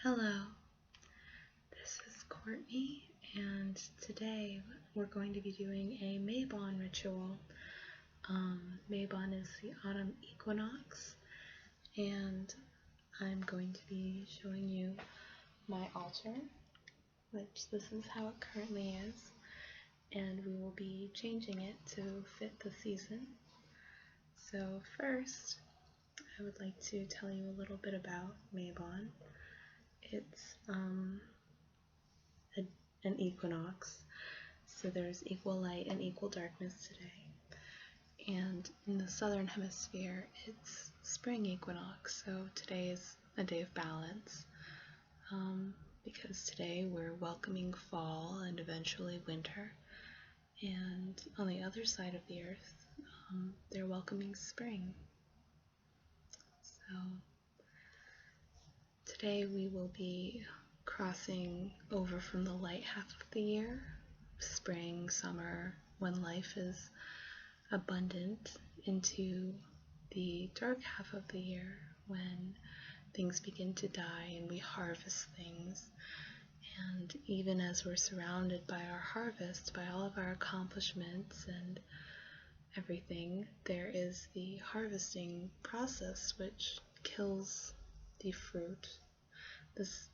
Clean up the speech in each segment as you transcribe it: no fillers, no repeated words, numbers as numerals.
Hello, this is Courtney, and today we're going to be doing a Mabon ritual. Mabon is the autumn equinox, and I'm going to be showing you my altar, which this is how it currently is, and we will be changing it to fit the season. So first, I would like to tell you a little bit about Mabon. It's an equinox, so there's equal light and equal darkness today. And in the southern hemisphere, it's spring equinox, so today is a day of balance, because today we're welcoming fall and eventually winter. And on the other side of the earth, they're welcoming spring. So today we will be crossing over from the light half of the year, spring, summer, when life is abundant, into the dark half of the year, when things begin to die and we harvest things. And even as we're surrounded by our harvest, by all of our accomplishments and everything, there is the harvesting process which kills the fruit. This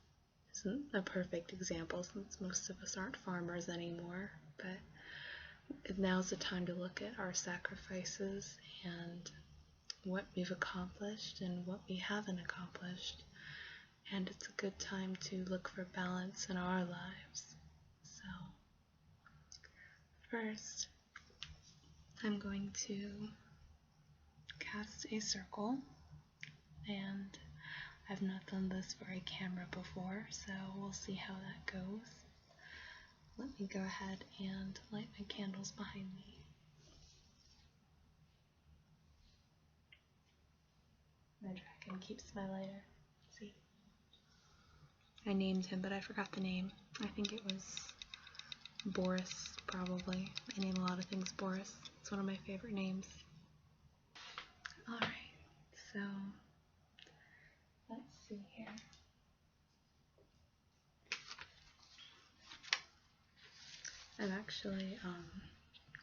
isn't a perfect example since most of us aren't farmers anymore, but now's the time to look at our sacrifices and what we've accomplished and what we haven't accomplished. And it's a good time to look for balance in our lives. So, first, I'm going to cast a circle, and I've not done this for a camera before, so we'll see how that goes. Let me go ahead and light my candles behind me. My dragon keeps my lighter. See? I named him, but I forgot the name. I think it was Boris, probably. I name a lot of things Boris. It's one of my favorite names. Alright, so let's see here. I'm actually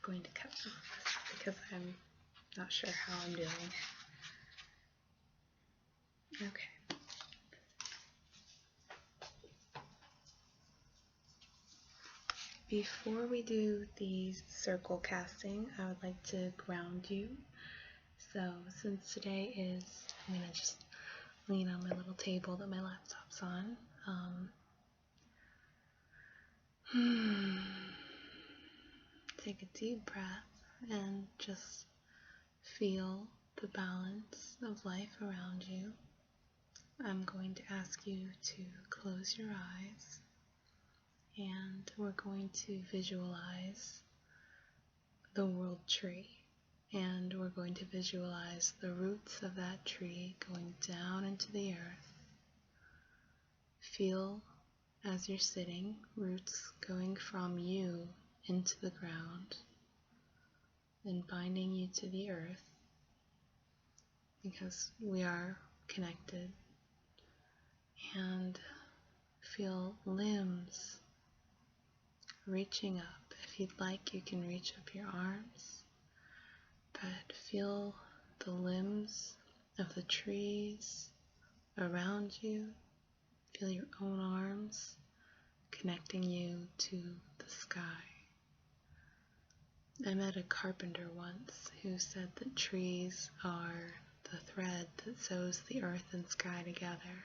going to cut this because I'm not sure how I'm doing. Okay. Before we do the circle casting, I would like to ground you. So since today is, I'm going to just lean on my little table that my laptop's on. Take a deep breath and just feel the balance of life around you. I'm going to ask you to close your eyes, and we're going to visualize the world tree, and we're going to visualize the roots of that tree going down into the earth. Feel, as you're sitting, roots going from you into the ground and binding you to the earth, because we are connected. And feel limbs reaching up. If you'd like, you can reach up your arms, but feel the limbs of the trees around you. Feel your own arms connecting you to the sky. I met a carpenter once who said that trees are the thread that sews the earth and sky together.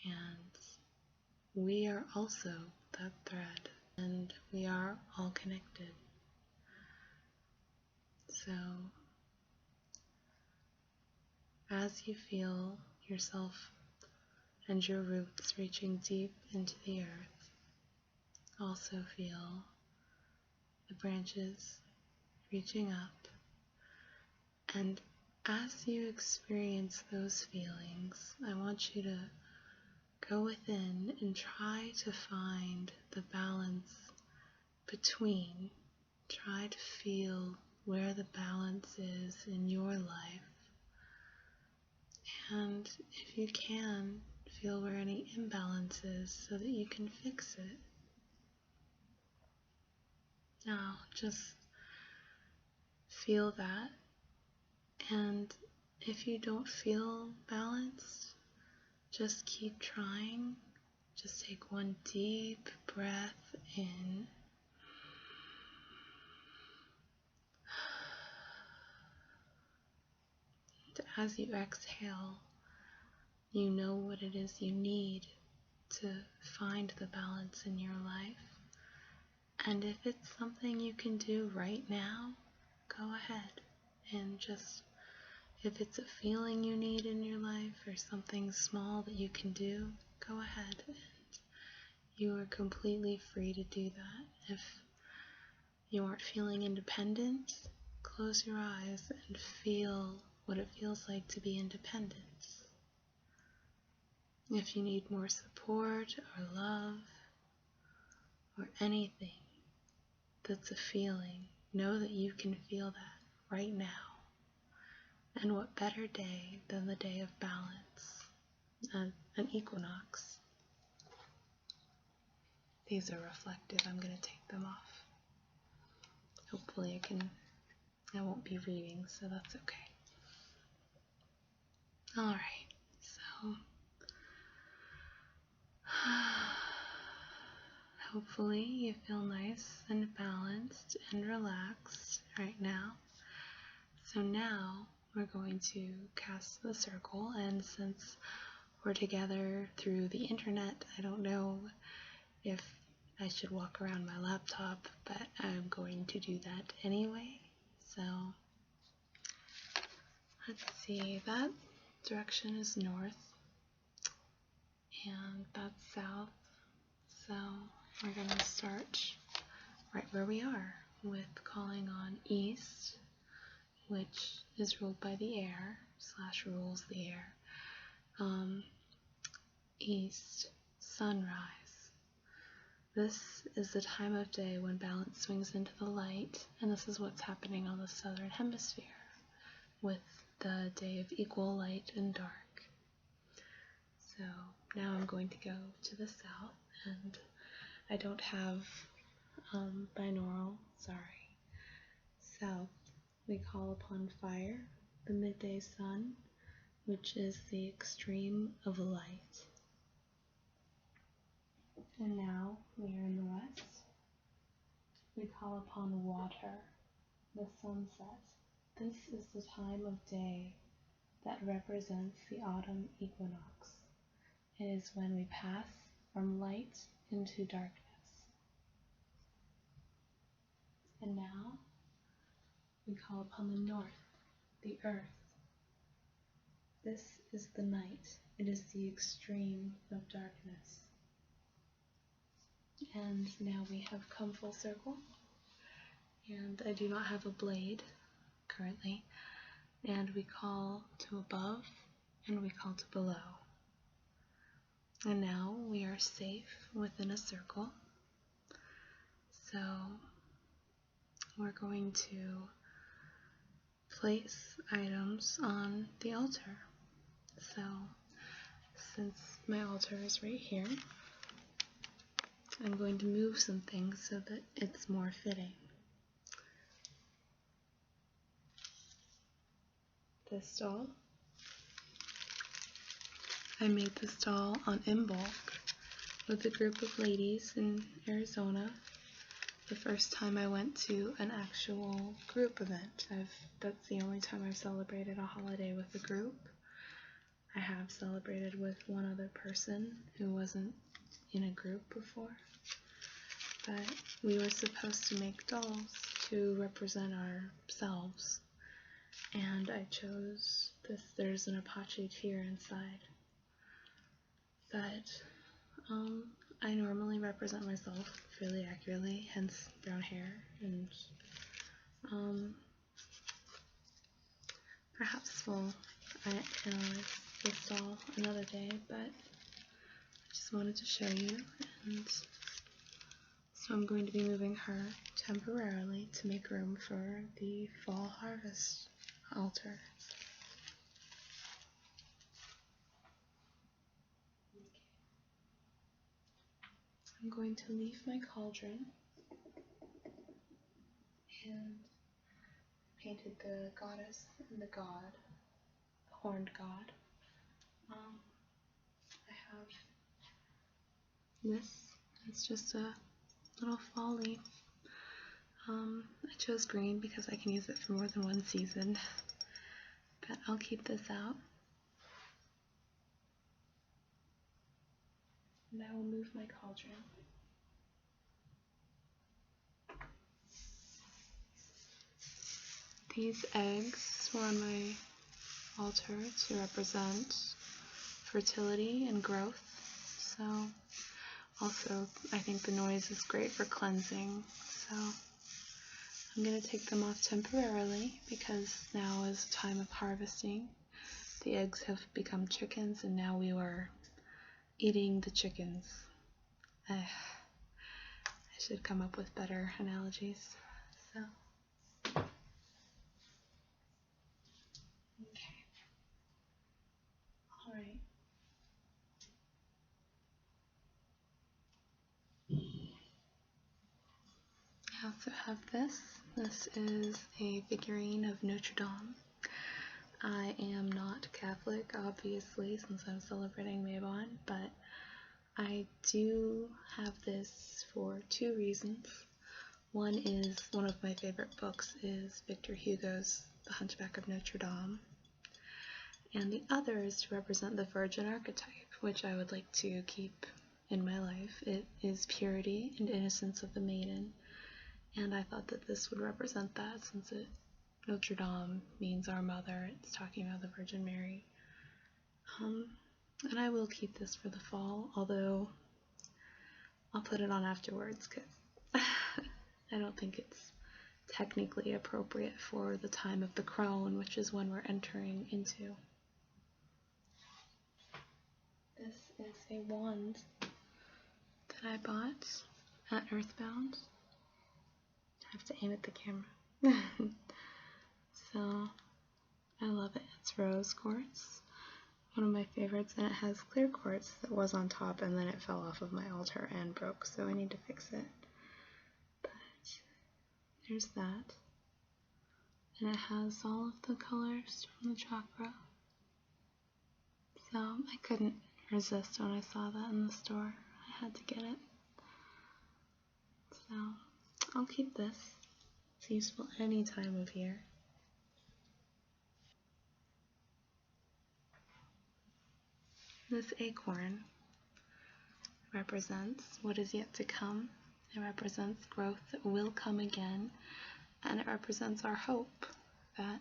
And we are also that thread, and we are all connected. So, as you feel yourself and your roots reaching deep into the earth, also feel the branches reaching up. And as you experience those feelings, I want you to go within and try to find the balance between. Try to feel where the balance is in your life. And if you can, feel where any imbalance is so that you can fix it. Now, just feel that, and if you don't feel balanced, just keep trying. Just take one deep breath in. And as you exhale, you know what it is you need to find the balance in your life. And if it's something you can do right now, go ahead and just, if it's a feeling you need in your life or something small that you can do, go ahead, and you are completely free to do that. If you aren't feeling independent, close your eyes and feel what it feels like to be independent. If you need more support or love or anything that's a feeling, know that you can feel that right now. And what better day than the day of balance, an equinox. These are reflective. I'm going to take them off. Hopefully I won't be reading, so that's okay. Alright, so hopefully you feel nice and balanced and relaxed right now. So now we're going to cast the circle, and since we're together through the internet, I don't know if I should walk around my laptop, but I'm going to do that anyway. So let's see, that direction is north and that's south. So we're going to start right where we are with calling on east, which is ruled by the air, / rules the air. East, sunrise. This is the time of day when balance swings into the light, and this is what's happening on the southern hemisphere with the day of equal light and dark. So now I'm going to go to the south, and I don't have binaural, sorry. South, we call upon fire, the midday sun, which is the extreme of light. And now we are in the west. We call upon water, the sunset. This is the time of day that represents the autumn equinox. It is when we pass from light into darkness. And now we call upon the north, the earth. This is the night. It is the extreme of darkness. And now we have come full circle, and I do not have a blade currently, and we call to above and we call to below. And now we are safe within a circle, so we're going to place items on the altar. So since my altar is right here, I'm going to move some things so that it's more fitting. This doll, I made this doll in bulk with a group of ladies in Arizona. The first time I went to an actual group event. That's the only time I've celebrated a holiday with a group. I have celebrated with one other person who wasn't in a group before. But we were supposed to make dolls to represent ourselves. And I chose this. There's an Apache tear inside. But I normally represent myself fairly accurately, hence brown hair, and perhaps we'll analyze this doll another day, but I just wanted to show you, and so I'm going to be moving her temporarily to make room for the fall harvest altar. I'm going to leave my cauldron and painted the goddess and the god, the horned god. I have this. It's just a little fall leaf. I chose green because I can use it for more than one season, but I'll keep this out. And I will move my cauldron. These eggs were on my altar to represent fertility and growth. So also I think the noise is great for cleansing. So I'm going to take them off temporarily because now is a time of harvesting. The eggs have become chickens and now we are eating the chickens. I should come up with better analogies. So, okay. All right. I also have this. This is a figurine of Notre Dame. I am not Catholic, obviously, since I'm celebrating Mabon, but I do have this for two reasons. One is one of my favorite books is Victor Hugo's The Hunchback of Notre Dame, and the other is to represent the virgin archetype, which I would like to keep in my life. It is purity and innocence of the maiden, and I thought that this would represent that since Notre Dame means our mother. It's talking about the Virgin Mary. And I will keep this for the fall, although I'll put it on afterwards because I don't think it's technically appropriate for the time of the crone, which is when we're entering into. This is a wand that I bought at Earthbound. I have to aim at the camera. So, I love it. It's rose quartz, one of my favorites, and it has clear quartz that was on top and then it fell off of my altar and broke, so I need to fix it. But there's that. And it has all of the colors from the chakra. So I couldn't resist when I saw that in the store. I had to get it. So I'll keep this. It's useful any time of year. This acorn represents what is yet to come. It represents growth that will come again, and it represents our hope that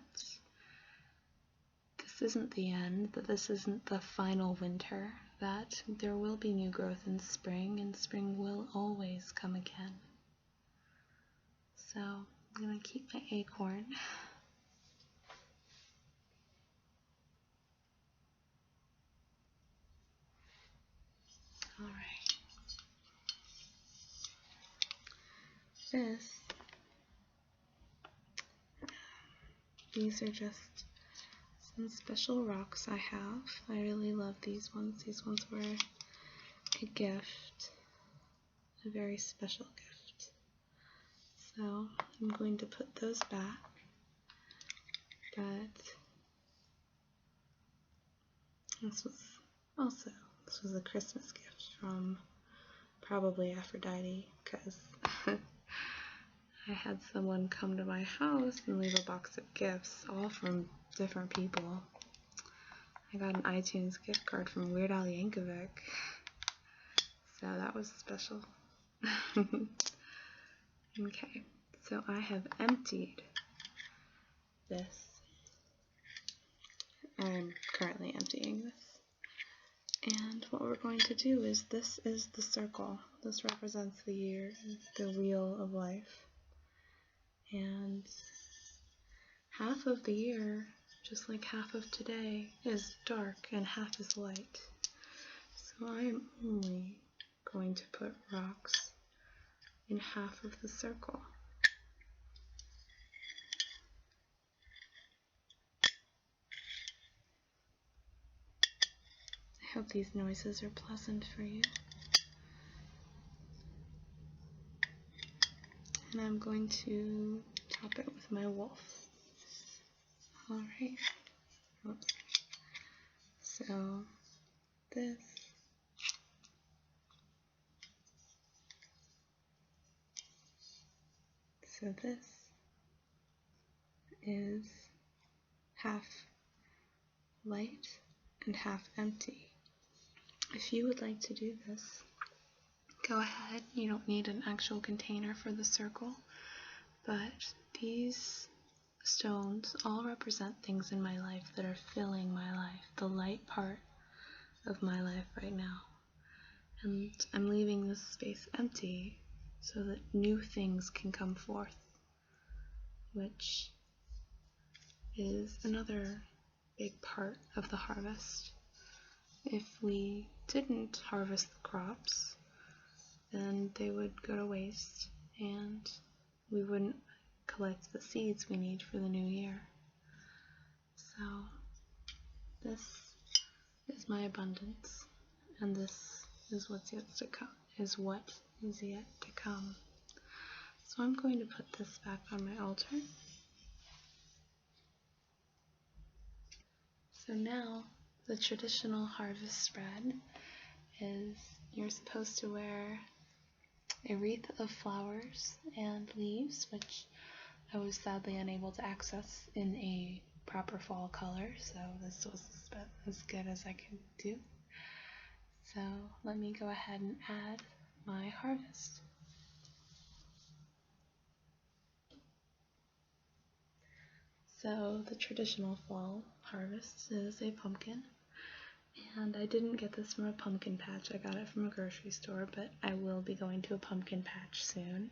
this isn't the end, that this isn't the final winter, that there will be new growth in spring, and spring will always come again. So I'm going to keep my acorn. Alright. These are just some special rocks I have. I really love these ones. These ones were a gift, a very special gift. So I'm going to put those back, but this was a Christmas gift from probably Aphrodite, because I had someone come to my house and leave a box of gifts, all from different people. I got an iTunes gift card from Weird Al Yankovic, so that was special. Okay, so I have emptied this. I'm currently emptying this. And what we're going to do is, this is the circle. This represents the year, the wheel of life. And half of the year, just like half of today, is dark and half is light. So I'm only going to put rocks in half of the circle. I hope these noises are pleasant for you. and I'm going to top it with my wolf. Alright, oops. So this, is half light and half empty. If you would like to do this, go ahead. You don't need an actual container for the circle, but these stones all represent things in my life that are filling my life, the light part of my life right now. And I'm leaving this space empty so that new things can come forth, which is another big part of the harvest. If we didn't harvest the crops, then they would go to waste and we wouldn't collect the seeds we need for the new year. So this is my abundance, and this is what's yet to come, So I'm going to put this back on my altar. So now the traditional harvest spread is you're supposed to wear a wreath of flowers and leaves, which I was sadly unable to access in a proper fall color, so this was as good as I could do. So let me go ahead and add my harvest. So the traditional fall harvest is a pumpkin, and I didn't get this from a pumpkin patch. I got it from a grocery store, but I will be going to a pumpkin patch soon.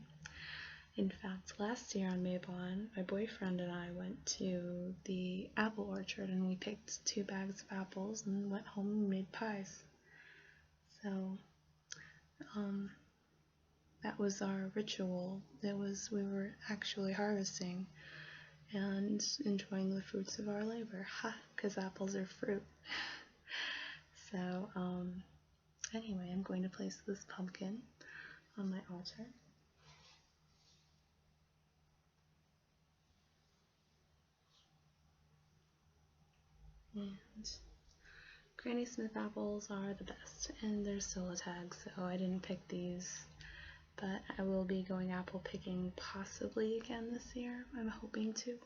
In fact, last year on Mabon, my boyfriend and I went to the apple orchard and we picked 2 bags of apples and went home and made pies. So that was our ritual. We were actually harvesting and enjoying the fruits of our labor. Ha! Because apples are fruit. So anyway, I'm going to place this pumpkin on my altar. And Granny Smith apples are the best, and there's still a tag, so I didn't pick these, but I will be going apple picking possibly again this year. I'm hoping to.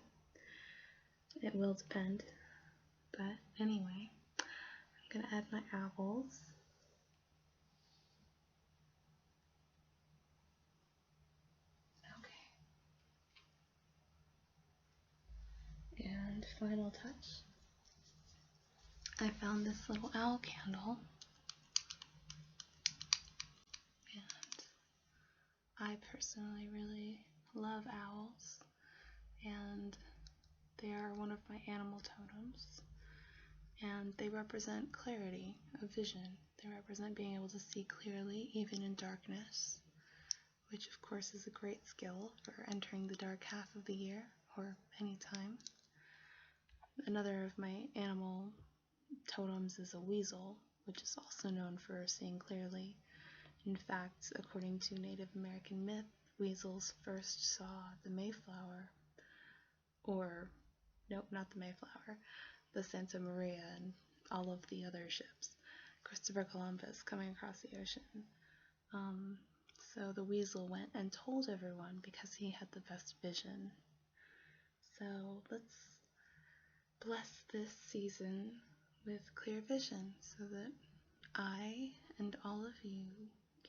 It will depend, but anyway, I'm going to add my apples. Okay. And final touch. I found this little owl candle, and I personally really love owls, and they are one of my animal totems, and they represent clarity of vision. They represent being able to see clearly even in darkness, which of course is a great skill for entering the dark half of the year, or any time. Another of my animal totems is a weasel, which is also known for seeing clearly. In fact, according to Native American myth, weasels first saw the Mayflower, or, nope, not the Mayflower, the Santa Maria and all of the other ships, Christopher Columbus coming across the ocean. So the weasel went and told everyone because he had the best vision. So let's bless this season with clear vision so that I and all of you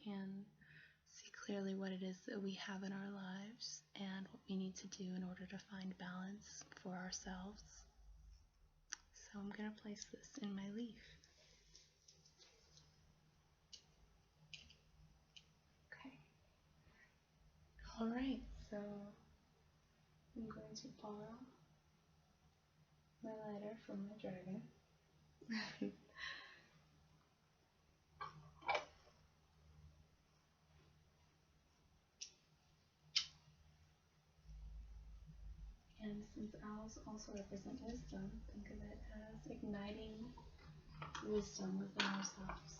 can see clearly what it is that we have in our lives and what we need to do in order to find balance for ourselves. So I'm going to place this in my leaf. Okay. Alright, so I'm going to borrow my lighter from my dragon. And since owls also represent wisdom, think of it as igniting wisdom within ourselves.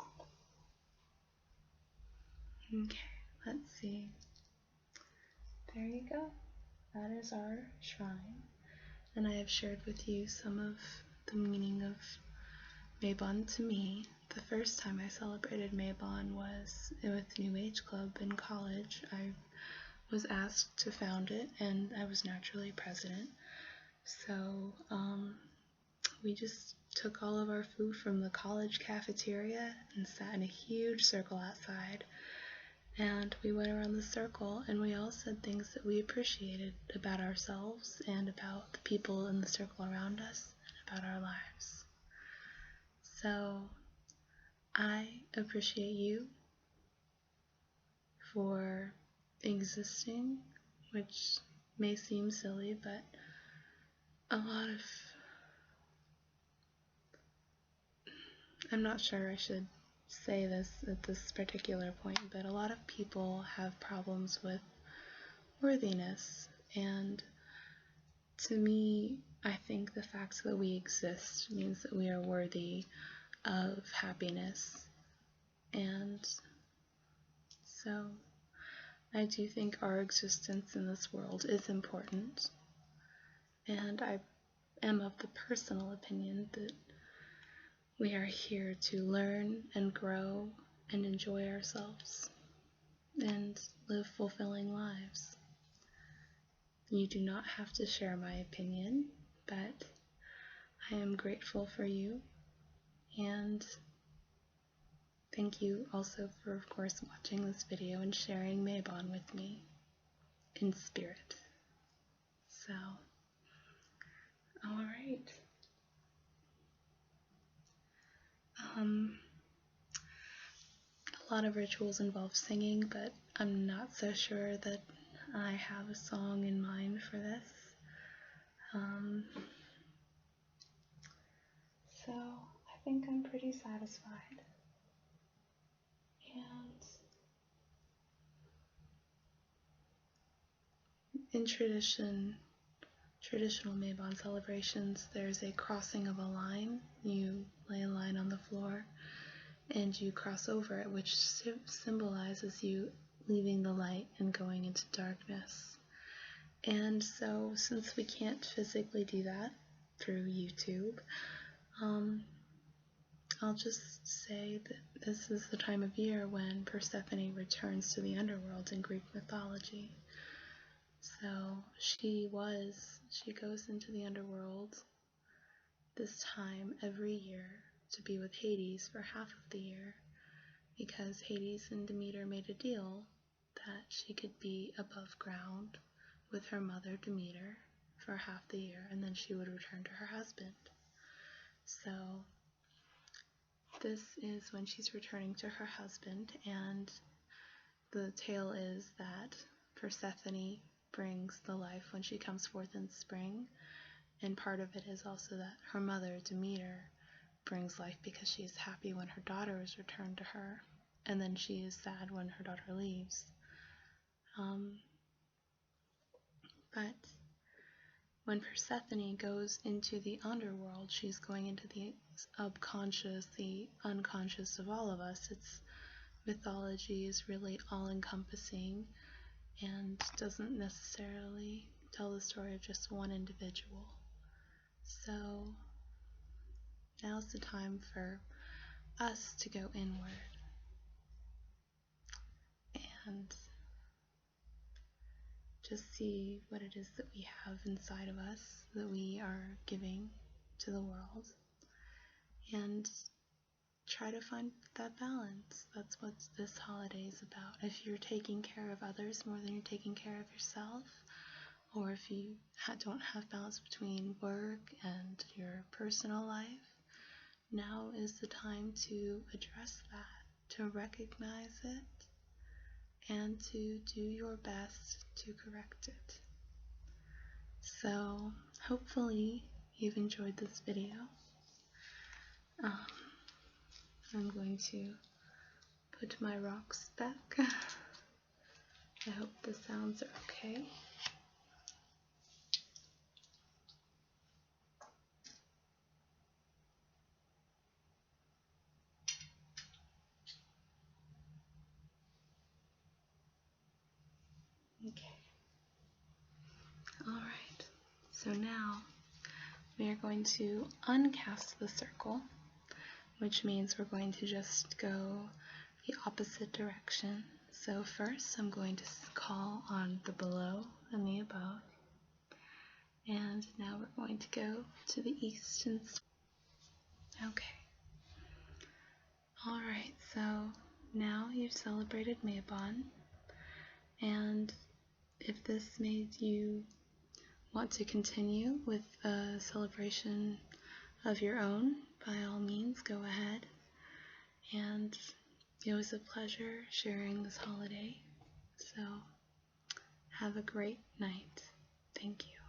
Okay, let's see. there you go. That is our shrine. And I have shared with you some of the meaning of Mabon to me. The first time I celebrated Mabon was with New Age Club in college. I was asked to found it, and I was naturally president. So we just took all of our food from the college cafeteria and sat in a huge circle outside. And we went around the circle, and we all said things that we appreciated about ourselves and about the people in the circle around us and about our lives. So I appreciate you for existing, which may seem silly, but I'm not sure I should say this at this particular point, but a lot of people have problems with worthiness, and to me, I think the fact that we exist means that we are worthy of happiness, and so I do think our existence in this world is important, and I am of the personal opinion that we are here to learn and grow and enjoy ourselves and live fulfilling lives. You do not have to share my opinion, but I am grateful for you, and thank you also for, of course, watching this video and sharing Mabon with me in spirit. So, alright. A lot of rituals involve singing, but I'm not so sure that I have a song in mind for this. So I think I'm pretty satisfied. And in traditional Mabon celebrations, there's a crossing of a line. You lay a line on the floor and you cross over it, which symbolizes you leaving the light and going into darkness. And so, since we can't physically do that through YouTube, I'll just say that this is the time of year when Persephone returns to the underworld in Greek mythology. So she goes into the underworld this time every year to be with Hades for half of the year, because Hades and Demeter made a deal that she could be above ground with her mother Demeter for half the year, and then she would return to her husband. So this is when she's returning to her husband, and the tale is that Persephone brings the life when she comes forth in spring, and part of it is also that her mother Demeter brings life because she is happy when her daughter is returned to her, and then she is sad when her daughter leaves. But when Persephone goes into the underworld, she's going into the subconscious, the unconscious of all of us. Its mythology is really all-encompassing and doesn't necessarily tell the story of just one individual. So now's the time for us to go inward and just see what it is that we have inside of us that we are giving to the world, and try to find that balance. That's what this holiday is about. If you're taking care of others more than you're taking care of yourself, or if you don't have balance between work and your personal life, now is the time to address that, to recognize it, and to do your best to correct it. So hopefully you've enjoyed this video. I'm going to put my rocks back. I hope the sounds are okay. Okay. So now we are going to uncast the circle, which means we're going to just go the opposite direction. So first I'm going to call on the below and the above. And now we're going to go to the east and okay. Alright, so now you've celebrated Mabon, and if this made you want to continue with a celebration of your own, by all means go ahead. And it was a pleasure sharing this holiday, so have a great night. Thank you.